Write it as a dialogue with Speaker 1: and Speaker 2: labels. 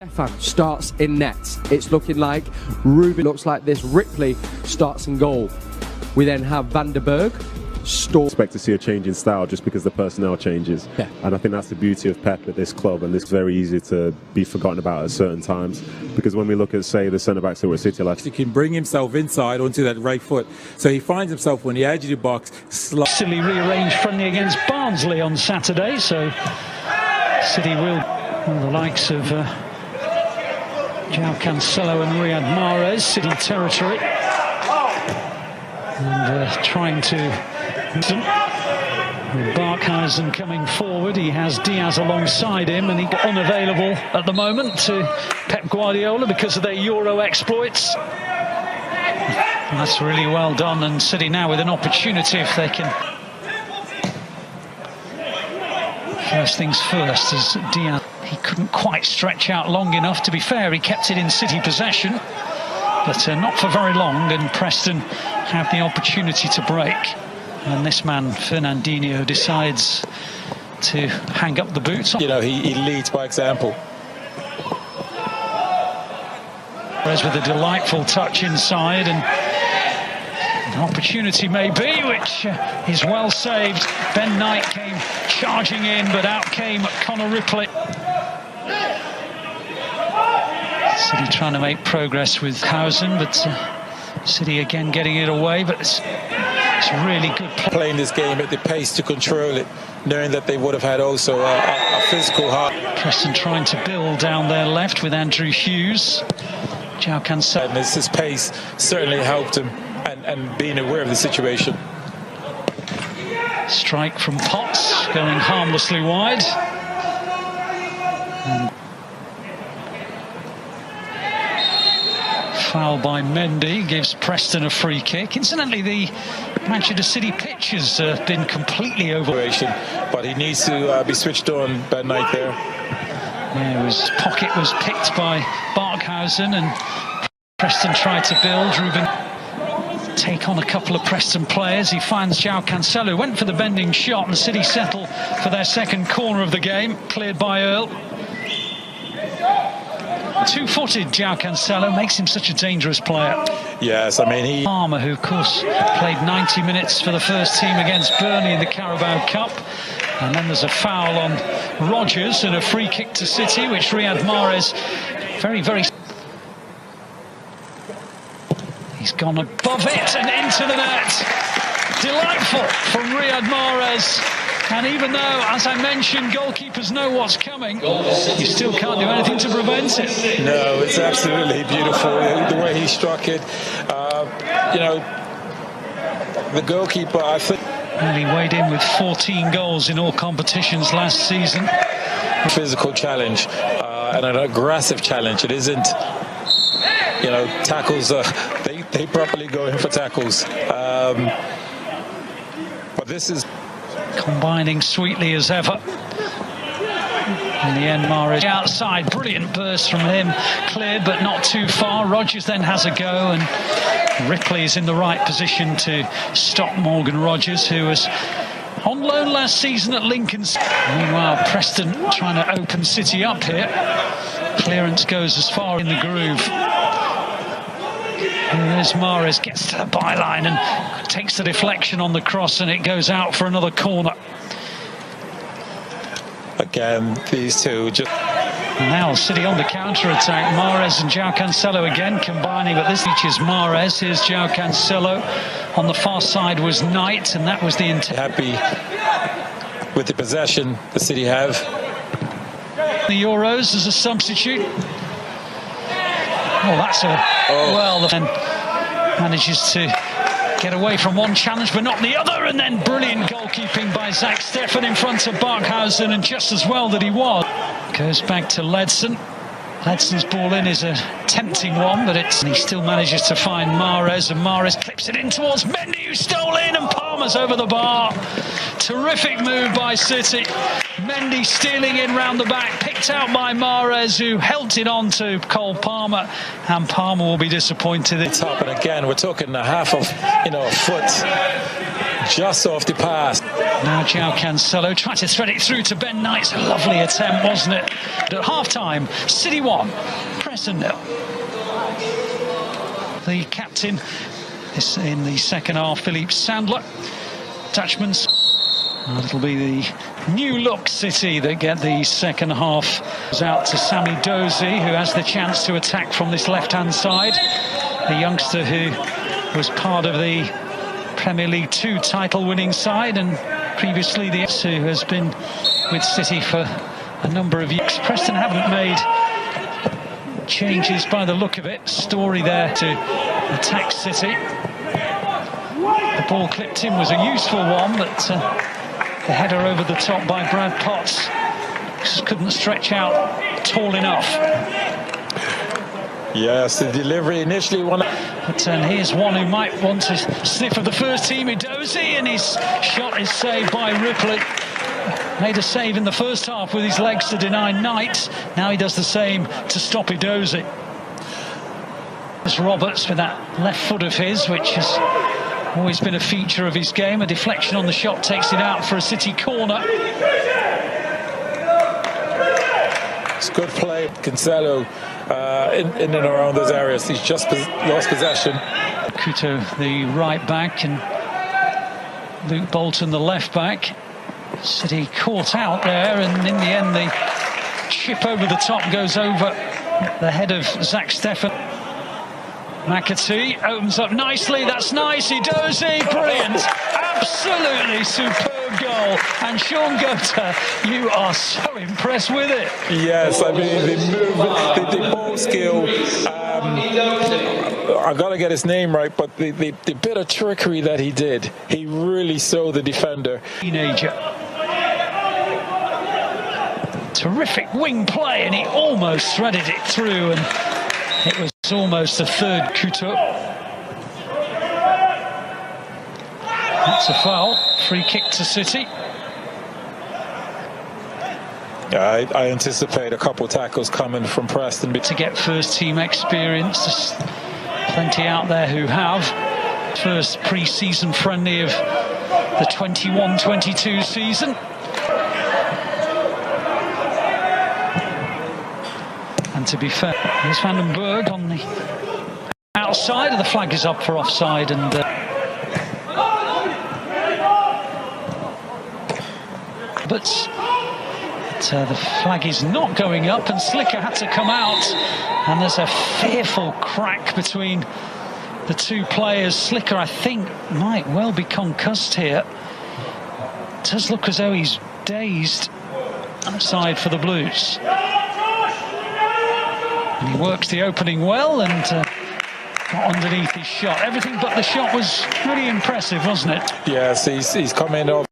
Speaker 1: Stefan starts in net. It's looking like Ruben looks like this. Ripley starts in goal. We then have Van der Berg.
Speaker 2: Expect to see a change in style just because the personnel changes.
Speaker 1: Yeah.
Speaker 2: And I think that's the beauty of Pep at this club, and it's very easy to be forgotten about at certain times, because when we look at, say, the centre-backs who were at City last,
Speaker 3: he can bring himself inside onto that right foot, so he finds himself on the edge of the box.
Speaker 4: Silly rearranged friendly against Barnsley on Saturday, so City will, the likes of João Cancelo and Riyad Mahrez, City territory, and trying to. Barkhausen coming forward, he has Diaz alongside him, and he's unavailable at the moment to Pep Guardiola because of their Euro exploits. And that's really well done, and City now with an opportunity if they can. First things first, as Diaz, he couldn't quite stretch out long enough. To be fair, he kept it in City possession, but not for very long, and Preston have the opportunity to break. And this man, Fernandinho, decides to hang up the boots.
Speaker 3: You know, he leads by example.
Speaker 4: Whereas with a delightful touch inside, and an opportunity may be, which is well saved. Ben Knight came charging in, but out came Connor Ripley. City trying to make progress with Hausen, but City again getting it away, but it's really good
Speaker 3: playing this game at the pace to control it, knowing that they would have had also a physical heart.
Speaker 4: Preston trying to build down their left with Andrew Hughes. João Cancelo.
Speaker 3: And his pace certainly helped him, and being aware of the situation.
Speaker 4: Strike from Potts, going harmlessly wide. And foul by Mendy gives Preston a free kick. Incidentally, the Manchester City pitch has been completely over.
Speaker 3: But he needs to be switched on, Ben Knight there.
Speaker 4: Yeah, his pocket was picked by Barkhausen, and Preston tried to build. Ruben take on a couple of Preston players. He finds João Cancelo, went for the bending shot, and City settle for their second corner of the game, cleared by Earl. Two-footed João Cancelo makes him such a dangerous player.
Speaker 3: Yes, I mean
Speaker 4: Palmer, who of course played 90 minutes for the first team against Burnley in the Carabao Cup. And then there's a foul on Rodgers and a free kick to City, which Riyad Mahrez very... He's gone above it and into the net. Delightful from Riyad Mahrez. And even though, as I mentioned, goalkeepers know what's coming, you still can't do anything to prevent it.
Speaker 3: No, it's absolutely beautiful, the way he struck it. You know, the goalkeeper, I think...
Speaker 4: He weighed in with 14 goals in all competitions last season.
Speaker 3: Physical challenge and an aggressive challenge. It isn't, you know, tackles, they properly go in for tackles. But this is...
Speaker 4: combining sweetly as ever. In the end, Mahrez outside, brilliant burst from him, cleared but not too far. Rodgers then has a go, and Ripley is in the right position to stop Morgan Rodgers, who was on loan last season at Lincoln. Meanwhile, Preston trying to open City up here. Clearance goes as far in the groove. There's Mahrez, gets to the byline and takes the deflection on the cross, and it goes out for another corner.
Speaker 3: Again, these two just...
Speaker 4: Now City on the counter-attack. Mahrez and João Cancelo again combining, but this features Mahrez. Here's João Cancelo. On the far side was Knight, and that was the intent.
Speaker 3: Happy with the possession the City have.
Speaker 4: The Euros as a substitute. Oh, that's a... Well, the manages to get away from one challenge but not the other, and then brilliant goalkeeping by Zach Steffen in front of Barkhausen, and just as well that he was. Goes back to Ledson. Ledson's ball in is a tempting one, but he still manages to find Mahrez, and Mahrez clips it in towards Mendy, who stole in, and Palmer's over the bar. Terrific move by City. Mendy stealing in round the back, picked out by Mahrez, who held it on to Cole Palmer, and Palmer will be disappointed.
Speaker 3: It's up, and again, we're talking a half of, you know, a foot just off the pass.
Speaker 4: Now João Cancelo tried to thread it through to Ben Knight's a lovely attempt, wasn't it? But at half-time, City 1, Preston 0. The captain is in the second half, Philippe Sandler. Dutchman's. It'll be the new look City that get the second half. Goes out to Sami Dozie, who has the chance to attack from this left-hand side. The youngster who was part of the Premier League 2 title-winning side, and previously the who has been with City for a number of years. Preston haven't made changes by the look of it. Story there to attack City. The ball clipped in was a useful one, but the header over the top by Brad Potts just couldn't stretch out tall enough.
Speaker 3: Yes, the delivery initially one.
Speaker 4: But here's one who might want to sniff of the first team, Edozie, and his shot is saved by Ripley. Made a save in the first half with his legs to deny Knight. Now he does the same to stop Edozie. There's Roberts with that left foot of his, which has always been a feature of his game. A deflection on the shot takes it out for a City corner.
Speaker 3: It's good play, Cancelo. In and around those areas. He's just lost possession.
Speaker 4: Couto, the right back, and Luke Bolton, the left back. City caught out there, and in the end the chip over the top goes over the head of Zach Steffen. McAtee opens up nicely. That's nice. Edozie, brilliant. Absolutely superb goal. And Sean Gota, you are so impressed with it.
Speaker 3: Yes, I mean, the movement, the ball skill. I've got to get his name right, but the bit of trickery that he did, he really saw the defender.
Speaker 4: Teenager. Terrific wing play, and he almost threaded it through, and it was almost a third Couto. That's a foul. Free kick to City.
Speaker 3: Yeah, I anticipate a couple tackles coming from Preston.
Speaker 4: To get first team experience, there's plenty out there who have. First pre-season friendly of the 21-22 season. And to be fair, here's Van den Berg on the outside, and the flag is up for offside, and but the flag is not going up, and Slicker had to come out, and there's a fearful crack between the two players. Slicker, I think, might well be concussed here. It does look as though he's dazed. Outside for the Blues. And he works the opening well, and got underneath his shot. Everything but the shot was really impressive, wasn't it?
Speaker 3: Yes, he's come in off